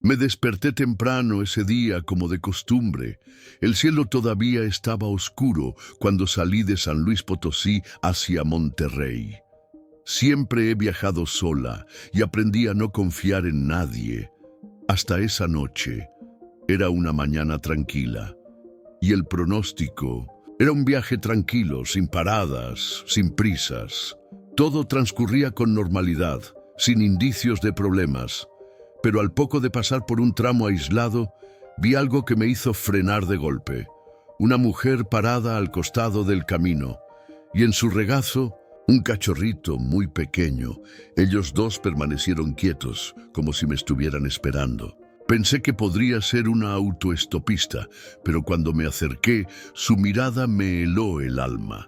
Me desperté temprano ese día como de costumbre. El cielo todavía estaba oscuro cuando salí de San Luis Potosí hacia Monterrey. Siempre he viajado sola y aprendí a no confiar en nadie. Hasta esa noche. Era una mañana tranquila. Y el pronóstico era un viaje tranquilo, sin paradas, sin prisas. Todo transcurría con normalidad, sin indicios de problemas. Pero al poco de pasar por un tramo aislado, vi algo que me hizo frenar de golpe. Una mujer parada al costado del camino, y en su regazo, un cachorrito muy pequeño. Ellos dos permanecieron quietos, como si me estuvieran esperando. Pensé que podría ser una autoestopista, pero cuando me acerqué, su mirada me heló el alma.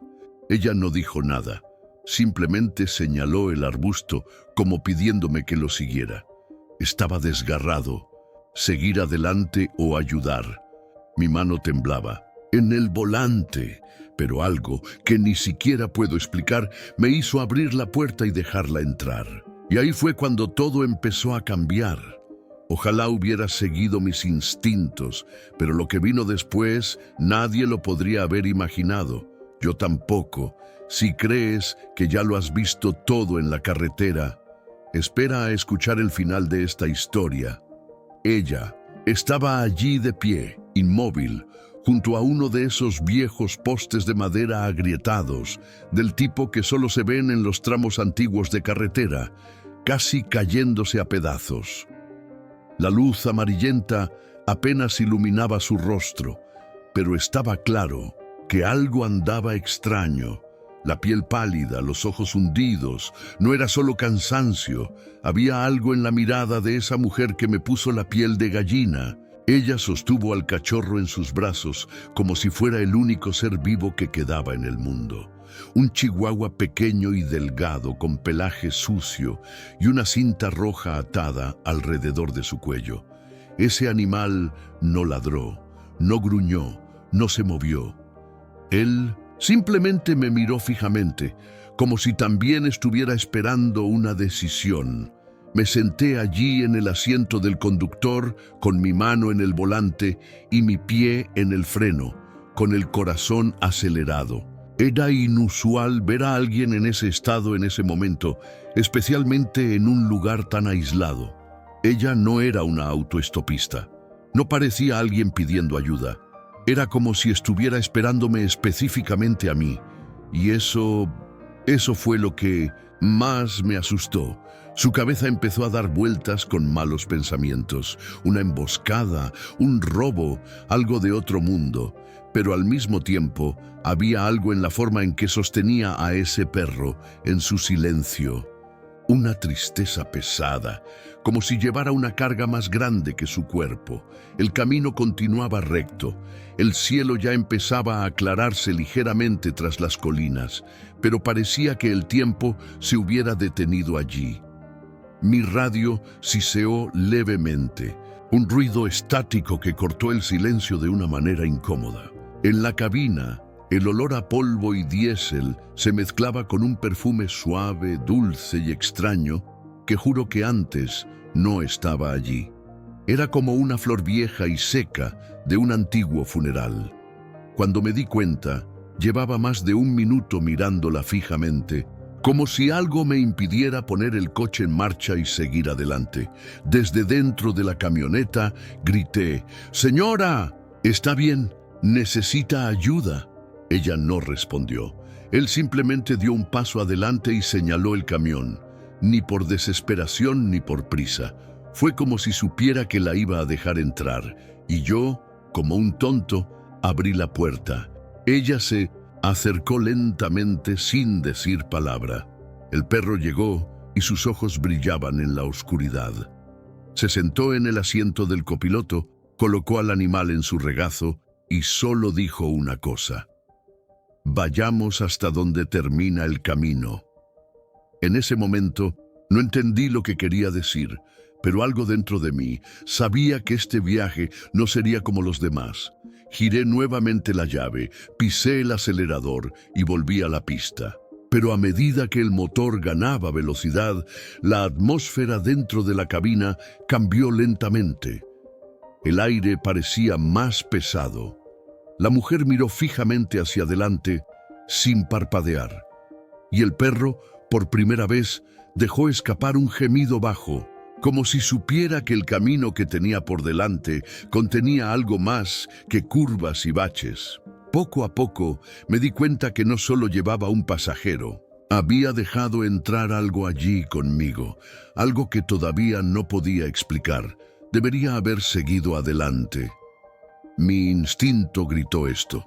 Ella no dijo nada, simplemente señaló el arbusto como pidiéndome que lo siguiera. Estaba desgarrado. Seguir adelante o ayudar. Mi mano temblaba. En el volante. Pero algo que ni siquiera puedo explicar me hizo abrir la puerta y dejarla entrar. Y ahí fue cuando todo empezó a cambiar. Ojalá hubiera seguido mis instintos, pero lo que vino después nadie lo podría haber imaginado. Yo tampoco. Si crees que ya lo has visto todo en la carretera, espera a escuchar el final de esta historia. Ella estaba allí de pie, inmóvil, junto a uno de esos viejos postes de madera agrietados, del tipo que solo se ven en los tramos antiguos de carretera, casi cayéndose a pedazos. La luz amarillenta apenas iluminaba su rostro, pero estaba claro que algo andaba extraño. La piel pálida, los ojos hundidos, no era solo cansancio, había algo en la mirada de esa mujer que me puso la piel de gallina. Ella sostuvo al cachorro en sus brazos como si fuera el único ser vivo que quedaba en el mundo. Un chihuahua pequeño y delgado con pelaje sucio y una cinta roja atada alrededor de su cuello. Ese animal no ladró, no gruñó, no se movió. Él simplemente me miró fijamente, como si también estuviera esperando una decisión. Me senté allí en el asiento del conductor, con mi mano en el volante y mi pie en el freno, con el corazón acelerado. Era inusual ver a alguien en ese estado en ese momento, especialmente en un lugar tan aislado. Ella no era una autoestopista. No parecía alguien pidiendo ayuda. Era como si estuviera esperándome específicamente a mí. Y eso fue lo que más me asustó. Su cabeza empezó a dar vueltas con malos pensamientos. Una emboscada, un robo, algo de otro mundo. Pero al mismo tiempo, había algo en la forma en que sostenía a ese perro, en su silencio. Una tristeza pesada, como si llevara una carga más grande que su cuerpo. El camino continuaba recto. El cielo ya empezaba a aclararse ligeramente tras las colinas, pero parecía que el tiempo se hubiera detenido allí. Mi radio siseó levemente, un ruido estático que cortó el silencio de una manera incómoda. En la cabina, el olor a polvo y diésel se mezclaba con un perfume suave, dulce y extraño que juro que antes no estaba allí. Era como una flor vieja y seca de un antiguo funeral. Cuando me di cuenta, llevaba más de un minuto mirándola fijamente, como si algo me impidiera poner el coche en marcha y seguir adelante. Desde dentro de la camioneta grité: «¡Señora! ¿Está bien? ¿Necesita ayuda?». Ella no respondió. Él simplemente dio un paso adelante y señaló el camión. Ni por desesperación ni por prisa. Fue como si supiera que la iba a dejar entrar. Y yo, como un tonto, abrí la puerta. Ella se acercó lentamente sin decir palabra. El perro llegó y sus ojos brillaban en la oscuridad. Se sentó en el asiento del copiloto, colocó al animal en su regazo y solo dijo una cosa: «Vayamos hasta donde termina el camino». En ese momento no entendí lo que quería decir, pero algo dentro de mí sabía que este viaje no sería como los demás. Giré nuevamente la llave, pisé el acelerador y volví a la pista. Pero a medida que el motor ganaba velocidad, la atmósfera dentro de la cabina cambió lentamente. El aire parecía más pesado. La mujer miró fijamente hacia adelante, sin parpadear. Y el perro, por primera vez, dejó escapar un gemido bajo, como si supiera que el camino que tenía por delante contenía algo más que curvas y baches. Poco a poco me di cuenta que no solo llevaba un pasajero, había dejado entrar algo allí conmigo, algo que todavía no podía explicar. Debería haber seguido adelante. Mi instinto gritó esto.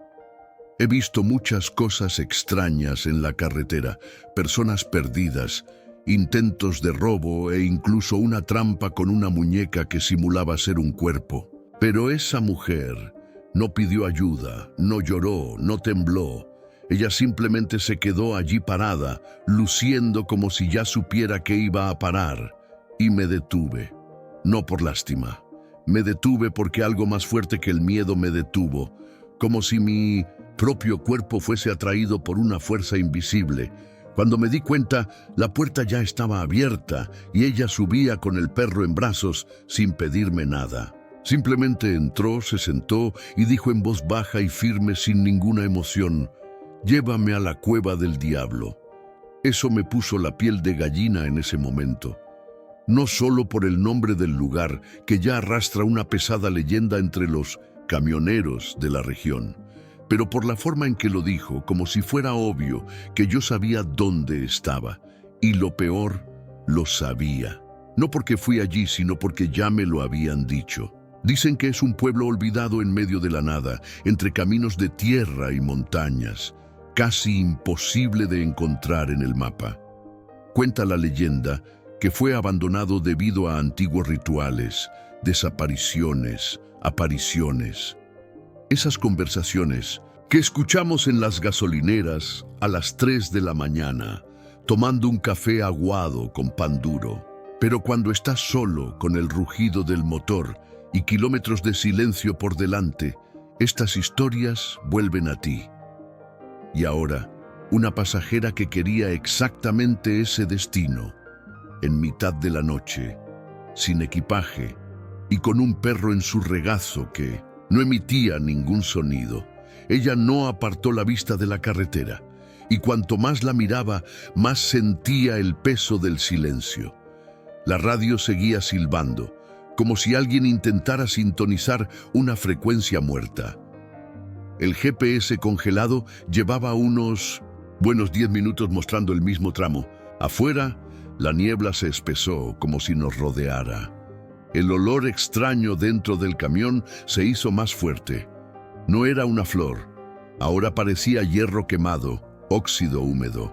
He visto muchas cosas extrañas en la carretera, personas perdidas, intentos de robo e incluso una trampa con una muñeca que simulaba ser un cuerpo. Pero esa mujer no pidió ayuda, no lloró, no tembló. Ella simplemente se quedó allí parada, luciendo como si ya supiera que iba a parar. Y me detuve. No por lástima. Me detuve porque algo más fuerte que el miedo me detuvo, como si mi propio cuerpo fuese atraído por una fuerza invisible. Cuando me di cuenta, la puerta ya estaba abierta y ella subía con el perro en brazos sin pedirme nada. Simplemente entró, se sentó y dijo en voz baja y firme sin ninguna emoción: «Llévame a la cueva del diablo». Eso me puso la piel de gallina en ese momento. No solo por el nombre del lugar, que ya arrastra una pesada leyenda entre los camioneros de la región, pero por la forma en que lo dijo, como si fuera obvio que yo sabía dónde estaba. Y lo peor, lo sabía. No porque fui allí, sino porque ya me lo habían dicho. Dicen que es un pueblo olvidado en medio de la nada, entre caminos de tierra y montañas, casi imposible de encontrar en el mapa. Cuenta la leyenda que fue abandonado debido a antiguos rituales, desapariciones, apariciones. Esas conversaciones que escuchamos en las gasolineras a las 3 de la mañana, tomando un café aguado con pan duro. Pero cuando estás solo con el rugido del motor y kilómetros de silencio por delante, estas historias vuelven a ti. Y ahora, una pasajera que quería exactamente ese destino, en mitad de la noche, sin equipaje y con un perro en su regazo que no emitía ningún sonido. Ella no apartó la vista de la carretera, y cuanto más la miraba, más sentía el peso del silencio. La radio seguía silbando, como si alguien intentara sintonizar una frecuencia muerta. El GPS congelado llevaba unos buenos 10 minutos mostrando el mismo tramo. Afuera, la niebla se espesó como si nos rodeara. El olor extraño dentro del camión se hizo más fuerte. No era una flor, ahora parecía hierro quemado, óxido húmedo.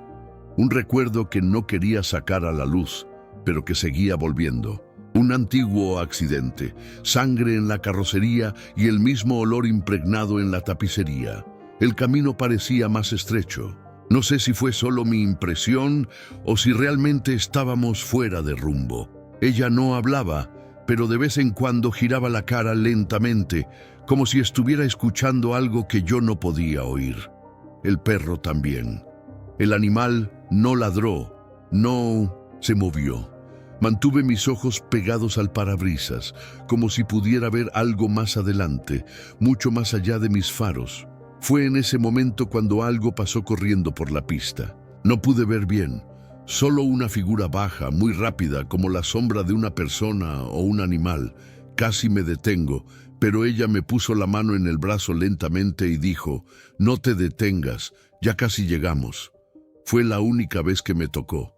Un recuerdo que no quería sacar a la luz, pero que seguía volviendo. Un antiguo accidente, sangre en la carrocería y el mismo olor impregnado en la tapicería. El camino parecía más estrecho. No sé si fue solo mi impresión o si realmente estábamos fuera de rumbo. Ella no hablaba, pero de vez en cuando giraba la cara lentamente, como si estuviera escuchando algo que yo no podía oír. El perro también. El animal no ladró, no se movió. Mantuve mis ojos pegados al parabrisas, como si pudiera ver algo más adelante, mucho más allá de mis faros. Fue en ese momento cuando algo pasó corriendo por la pista. No pude ver bien, solo una figura baja, muy rápida, como la sombra de una persona o un animal. Casi me detengo, pero ella me puso la mano en el brazo lentamente y dijo: «No te detengas, ya casi llegamos». Fue la única vez que me tocó.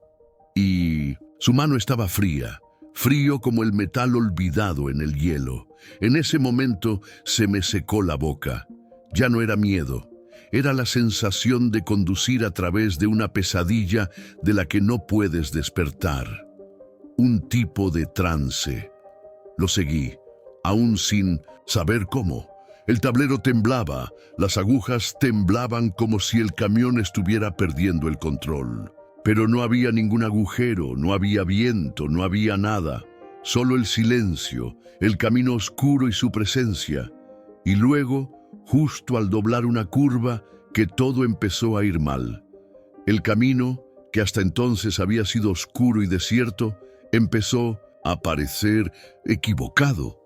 Y su mano estaba fría, frío como el metal olvidado en el hielo. En ese momento se me secó la boca. Ya no era miedo, era la sensación de conducir a través de una pesadilla de la que no puedes despertar. Un tipo de trance. Lo seguí, aún sin saber cómo. El tablero temblaba, las agujas temblaban como si el camión estuviera perdiendo el control. Pero no había ningún agujero, no había viento, no había nada. Solo el silencio, el camino oscuro y su presencia. Y luego, justo al doblar una curva, que todo empezó a ir mal. El camino, que hasta entonces había sido oscuro y desierto, empezó a parecer equivocado.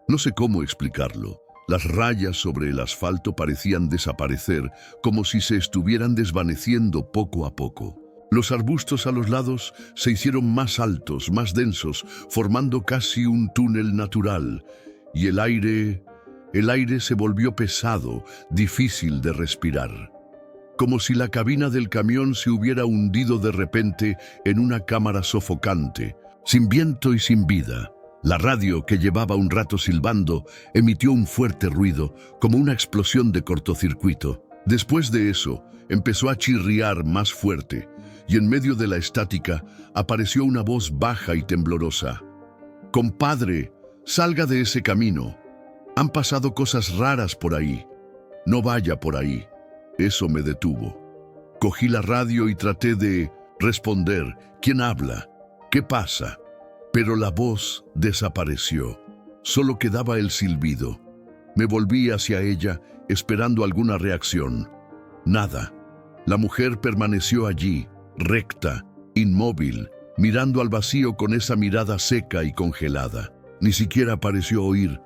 No sé cómo explicarlo. Las rayas sobre el asfalto parecían desaparecer, como si se estuvieran desvaneciendo poco a poco. Los arbustos a los lados se hicieron más altos, más densos, formando casi un túnel natural. Y el aire se volvió pesado, difícil de respirar. Como si la cabina del camión se hubiera hundido de repente en una cámara sofocante, sin viento y sin vida. La radio, que llevaba un rato silbando, emitió un fuerte ruido, como una explosión de cortocircuito. Después de eso, empezó a chirriar más fuerte, y en medio de la estática apareció una voz baja y temblorosa. «Compadre, salga de ese camino. Han pasado cosas raras por ahí. No vaya por ahí». Eso me detuvo. Cogí la radio y traté de responder. ¿Quién habla? ¿Qué pasa? Pero la voz desapareció. Solo quedaba el silbido. Me volví hacia ella, esperando alguna reacción. Nada. La mujer permaneció allí, recta, inmóvil, mirando al vacío con esa mirada seca y congelada. Ni siquiera pareció oír.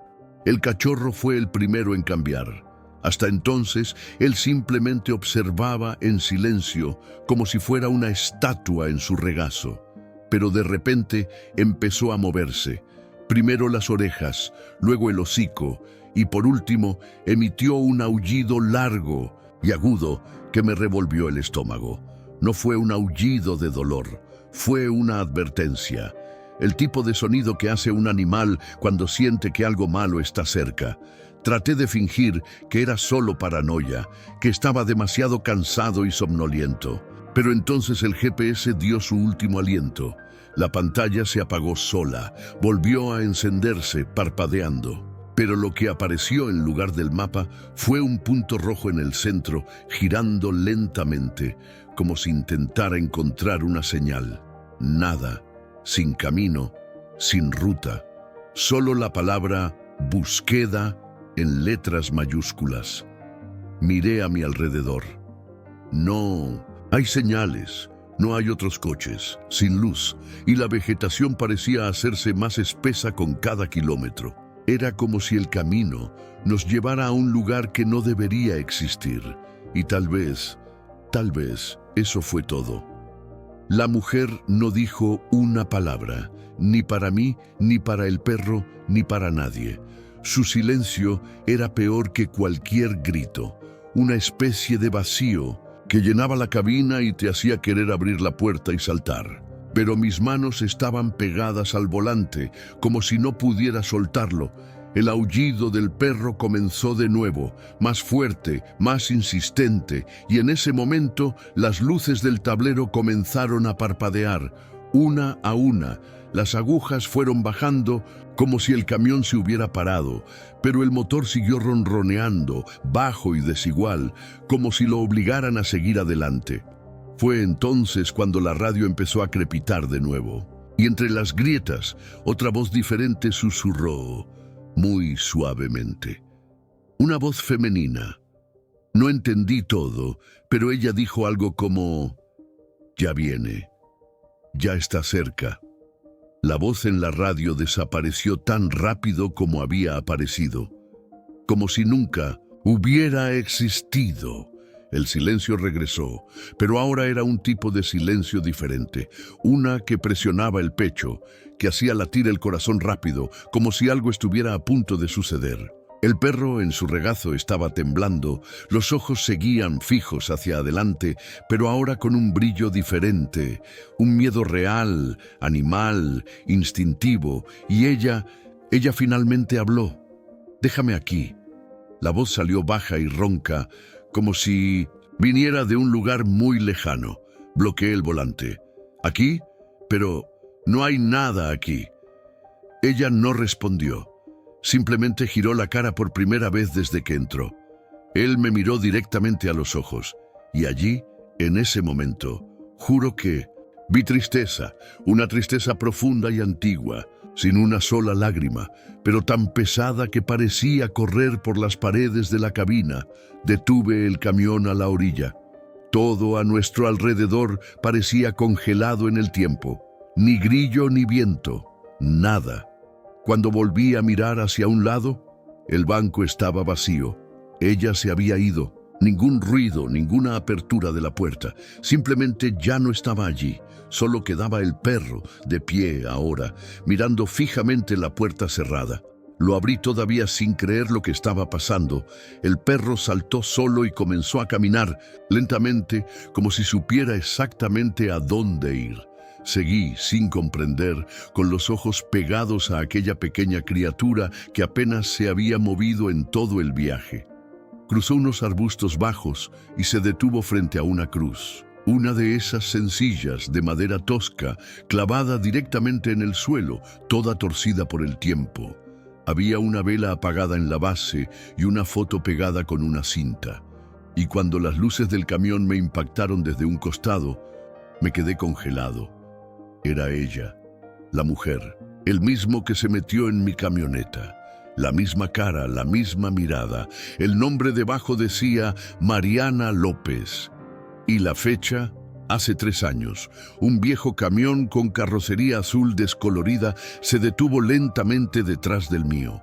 El cachorro fue el primero en cambiar. Hasta entonces, él simplemente observaba en silencio, como si fuera una estatua en su regazo. Pero de repente empezó a moverse. Primero las orejas, luego el hocico, y por último emitió un aullido largo y agudo que me revolvió el estómago. No fue un aullido de dolor, fue una advertencia. El tipo de sonido que hace un animal cuando siente que algo malo está cerca. Traté de fingir que era solo paranoia, que estaba demasiado cansado y somnoliento. Pero entonces el GPS dio su último aliento. La pantalla se apagó sola, volvió a encenderse, parpadeando. Pero lo que apareció en lugar del mapa fue un punto rojo en el centro, girando lentamente, como si intentara encontrar una señal. Nada, sin camino, sin ruta. Solo la palabra búsqueda en letras mayúsculas. Miré a mi alrededor. No, hay señales, no hay otros coches, sin luz, y la vegetación parecía hacerse más espesa con cada kilómetro. Era como si el camino nos llevara a un lugar que no debería existir, y tal vez, eso fue todo. La mujer no dijo una palabra, ni para mí, ni para el perro, ni para nadie. Su silencio era peor que cualquier grito, una especie de vacío que llenaba la cabina y te hacía querer abrir la puerta y saltar. Pero mis manos estaban pegadas al volante, como si no pudiera soltarlo. El aullido del perro comenzó de nuevo, más fuerte, más insistente, y en ese momento las luces del tablero comenzaron a parpadear, una a una. Las agujas fueron bajando como si el camión se hubiera parado, pero el motor siguió ronroneando, bajo y desigual, como si lo obligaran a seguir adelante. Fue entonces cuando la radio empezó a crepitar de nuevo, y entre las grietas, otra voz diferente susurró, muy suavemente. Una voz femenina. No entendí todo, pero ella dijo algo como, «Ya viene, ya está cerca». La voz en la radio desapareció tan rápido como había aparecido, como si nunca hubiera existido. El silencio regresó, pero ahora era un tipo de silencio diferente, una que presionaba el pecho, que hacía latir el corazón rápido, como si algo estuviera a punto de suceder. El perro en su regazo estaba temblando, los ojos seguían fijos hacia adelante, pero ahora con un brillo diferente, un miedo real, animal, instintivo, y ella finalmente habló. «Déjame aquí». La voz salió baja y ronca, como si viniera de un lugar muy lejano. Bloqueé el volante. «¿Aquí? Pero no hay nada aquí». Ella no respondió. Simplemente giró la cara por primera vez desde que entró. Él me miró directamente a los ojos, y allí, en ese momento, juro que vi tristeza, una tristeza profunda y antigua, sin una sola lágrima, pero tan pesada que parecía correr por las paredes de la cabina. Detuve el camión a la orilla. Todo a nuestro alrededor parecía congelado en el tiempo. Ni grillo ni viento, nada. Cuando volví a mirar hacia un lado, el banco estaba vacío. Ella se había ido. Ningún ruido, ninguna apertura de la puerta. Simplemente ya no estaba allí. Solo quedaba el perro, de pie ahora, mirando fijamente la puerta cerrada. Lo abrí todavía sin creer lo que estaba pasando. El perro saltó solo y comenzó a caminar, lentamente, como si supiera exactamente a dónde ir. Seguí, sin comprender, con los ojos pegados a aquella pequeña criatura que apenas se había movido en todo el viaje. Cruzó unos arbustos bajos y se detuvo frente a una cruz. Una de esas sencillas de madera tosca, clavada directamente en el suelo, toda torcida por el tiempo. Había una vela apagada en la base y una foto pegada con una cinta. Y cuando las luces del camión me impactaron desde un costado, me quedé congelado. Era ella, la mujer, el mismo que se metió en mi camioneta. La misma cara, la misma mirada. El nombre debajo decía Mariana López. Y la fecha, hace 3 años. Un viejo camión con carrocería azul descolorida se detuvo lentamente detrás del mío.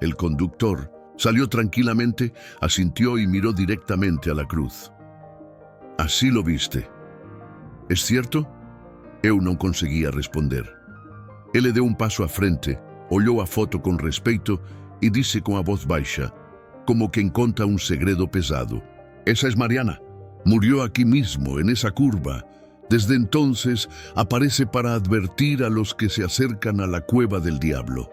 El conductor salió tranquilamente, asintió y miró directamente a la cruz. «Así lo viste. ¿Es cierto?» Eu no conseguía responder. Él le dio un paso a frente, olhou a foto con respeito y disse con a voz baixa, como quien conta un segredo pesado: «Esa es Mariana. Murió aquí mismo, en esa curva. Desde entonces aparece para advertir a los que se acercan a la cueva del diablo.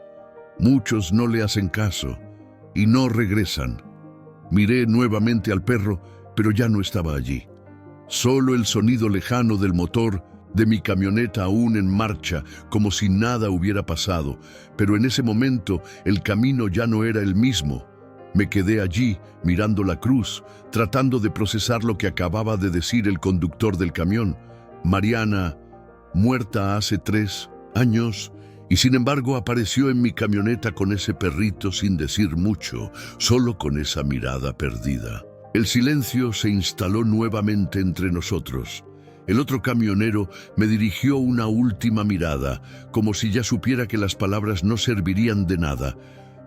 Muchos no le hacen caso y no regresan». Miré nuevamente al perro, pero ya no estaba allí. Solo el sonido lejano del motor de mi camioneta aún en marcha, como si nada hubiera pasado. Pero en ese momento el camino ya no era el mismo. Me quedé allí, mirando la cruz, tratando de procesar lo que acababa de decir el conductor del camión. Mariana, muerta hace 3 años, y sin embargo apareció en mi camioneta con ese perrito sin decir mucho, solo con esa mirada perdida. El silencio se instaló nuevamente entre nosotros. El otro camionero me dirigió una última mirada, como si ya supiera que las palabras no servirían de nada.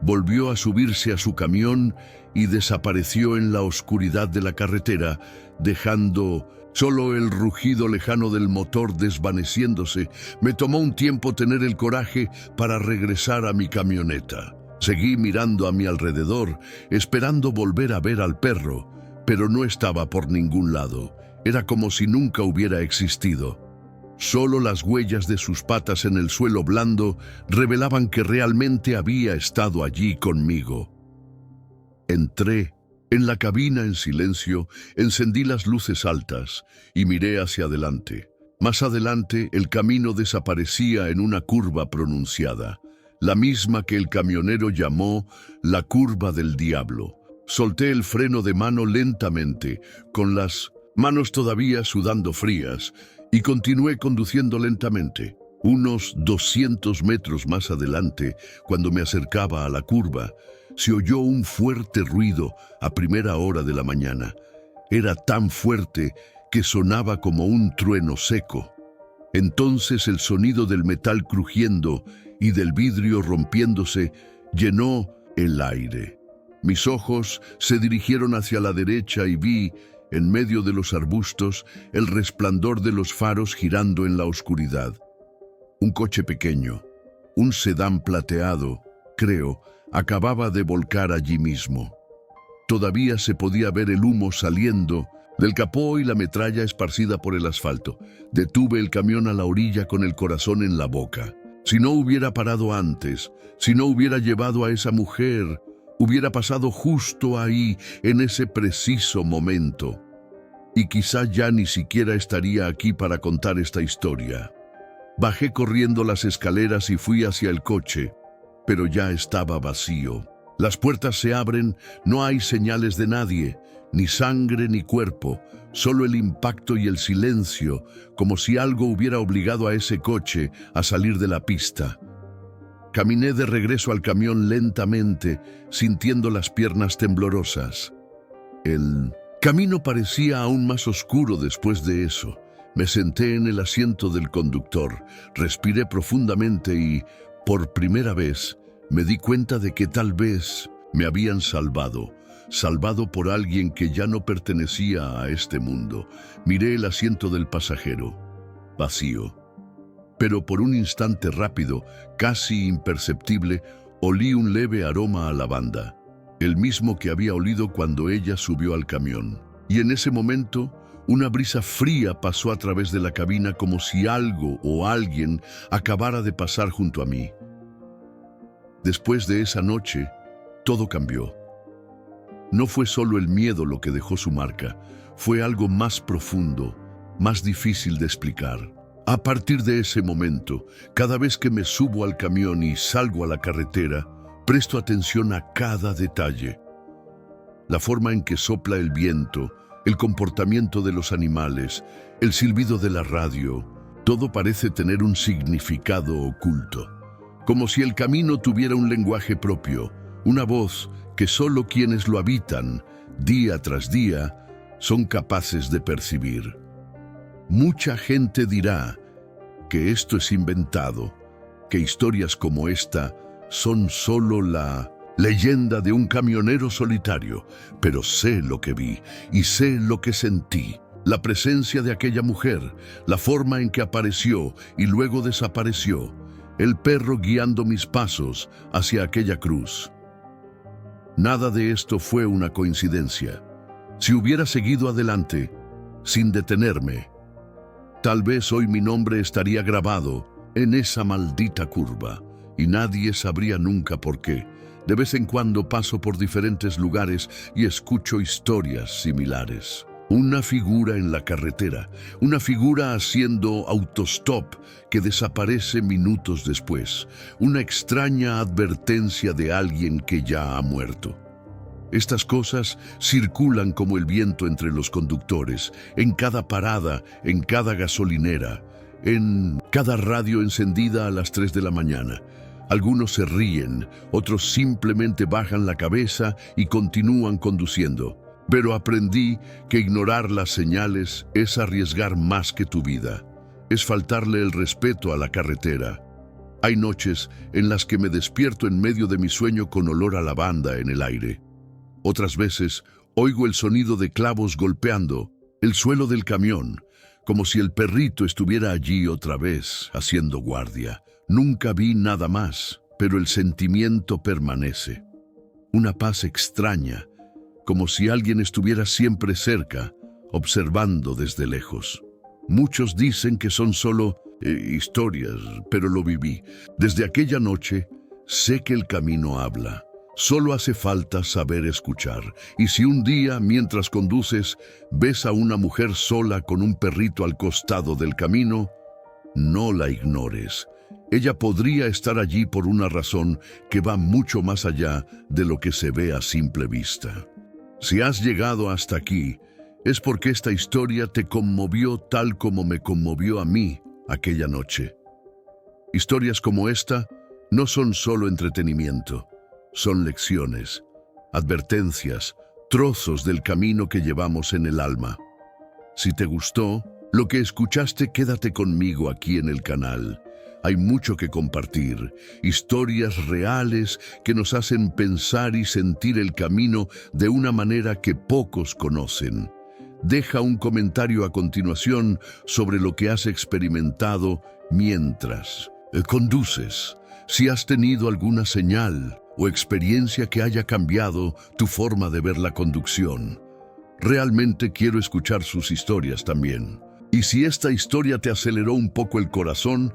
Volvió a subirse a su camión y desapareció en la oscuridad de la carretera, dejando solo el rugido lejano del motor desvaneciéndose. Me tomó un tiempo tener el coraje para regresar a mi camioneta. Seguí mirando a mi alrededor, esperando volver a ver al perro, pero no estaba por ningún lado. Era como si nunca hubiera existido. Solo las huellas de sus patas en el suelo blando revelaban que realmente había estado allí conmigo. Entré en la cabina en silencio, encendí las luces altas y miré hacia adelante. Más adelante, el camino desaparecía en una curva pronunciada, la misma que el camionero llamó la curva del diablo. Solté el freno de mano lentamente, con las manos todavía sudando frías, y continué conduciendo lentamente. Unos 200 metros más adelante, cuando me acercaba a la curva, se oyó un fuerte ruido a primera hora de la mañana. Era tan fuerte que sonaba como un trueno seco. Entonces el sonido del metal crujiendo y del vidrio rompiéndose llenó el aire. Mis ojos se dirigieron hacia la derecha y vi, en medio de los arbustos, el resplandor de los faros girando en la oscuridad. Un coche pequeño, un sedán plateado, creo, acababa de volcar allí mismo. Todavía se podía ver el humo saliendo del capó y la metralla esparcida por el asfalto. Detuve el camión a la orilla con el corazón en la boca. Si no hubiera parado antes, si no hubiera llevado a esa mujer, hubiera pasado justo ahí, en ese preciso momento. Y quizá ya ni siquiera estaría aquí para contar esta historia. Bajé corriendo las escaleras y fui hacia el coche, pero ya estaba vacío. Las puertas se abren, no hay señales de nadie, ni sangre ni cuerpo, solo el impacto y el silencio, como si algo hubiera obligado a ese coche a salir de la pista. Caminé de regreso al camión lentamente, sintiendo las piernas temblorosas. El camino parecía aún más oscuro después de eso. Me senté en el asiento del conductor, respiré profundamente y, por primera vez, me di cuenta de que tal vez me habían salvado por alguien que ya no pertenecía a este mundo. Miré el asiento del pasajero, vacío. Pero por un instante rápido, casi imperceptible, olí un leve aroma a lavanda, el mismo que había olido cuando ella subió al camión. Y en ese momento, una brisa fría pasó a través de la cabina como si algo o alguien acabara de pasar junto a mí. Después de esa noche, todo cambió. No fue solo el miedo lo que dejó su marca, fue algo más profundo, más difícil de explicar. A partir de ese momento, cada vez que me subo al camión y salgo a la carretera, presto atención a cada detalle. La forma en que sopla el viento, el comportamiento de los animales, el silbido de la radio, todo parece tener un significado oculto. Como si el camino tuviera un lenguaje propio, una voz que solo quienes lo habitan, día tras día, son capaces de percibir. Mucha gente dirá que esto es inventado, que historias como esta son solo la leyenda de un camionero solitario, pero sé lo que vi y sé lo que sentí. La presencia de aquella mujer, la forma en que apareció y luego desapareció, el perro guiando mis pasos hacia aquella cruz. Nada de esto fue una coincidencia. Si hubiera seguido adelante, sin detenerme, tal vez hoy mi nombre estaría grabado en esa maldita curva y nadie sabría nunca por qué. De vez en cuando paso por diferentes lugares y escucho historias similares. Una figura en la carretera, una figura haciendo autostop que desaparece minutos después, una extraña advertencia de alguien que ya ha muerto. Estas cosas circulan como el viento entre los conductores, en cada parada, en cada gasolinera, en cada radio encendida a las 3 de la mañana. Algunos se ríen, otros simplemente bajan la cabeza y continúan conduciendo. Pero aprendí que ignorar las señales es arriesgar más que tu vida. Es faltarle el respeto a la carretera. Hay noches en las que me despierto en medio de mi sueño con olor a lavanda en el aire. Otras veces oigo el sonido de clavos golpeando el suelo del camión, como si el perrito estuviera allí otra vez, haciendo guardia. Nunca vi nada más, pero el sentimiento permanece. Una paz extraña, como si alguien estuviera siempre cerca, observando desde lejos. Muchos dicen que son solo historias, pero lo viví. Desde aquella noche, sé que el camino habla. Solo hace falta saber escuchar. Y si un día, mientras conduces, ves a una mujer sola con un perrito al costado del camino, no la ignores. Ella podría estar allí por una razón que va mucho más allá de lo que se ve a simple vista. Si has llegado hasta aquí, es porque esta historia te conmovió tal como me conmovió a mí aquella noche. Historias como esta no son solo entretenimiento, son lecciones, advertencias, trozos del camino que llevamos en el alma. Si te gustó lo que escuchaste, quédate conmigo aquí en el canal. Hay mucho que compartir, historias reales que nos hacen pensar y sentir el camino de una manera que pocos conocen. Deja un comentario a continuación sobre lo que has experimentado mientras conduces. Si has tenido alguna señal o experiencia que haya cambiado tu forma de ver la conducción. Realmente quiero escuchar sus historias también. Y si esta historia te aceleró un poco el corazón,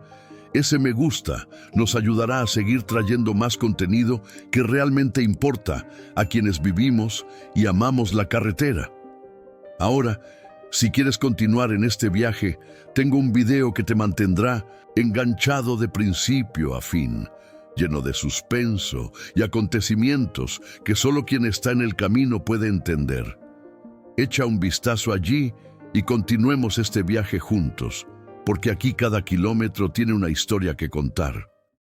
ese me gusta nos ayudará a seguir trayendo más contenido que realmente importa a quienes vivimos y amamos la carretera. Ahora, si quieres continuar en este viaje, tengo un video que te mantendrá enganchado de principio a fin, lleno de suspenso y acontecimientos que solo quien está en el camino puede entender. Echa un vistazo allí y continuemos este viaje juntos, porque aquí cada kilómetro tiene una historia que contar.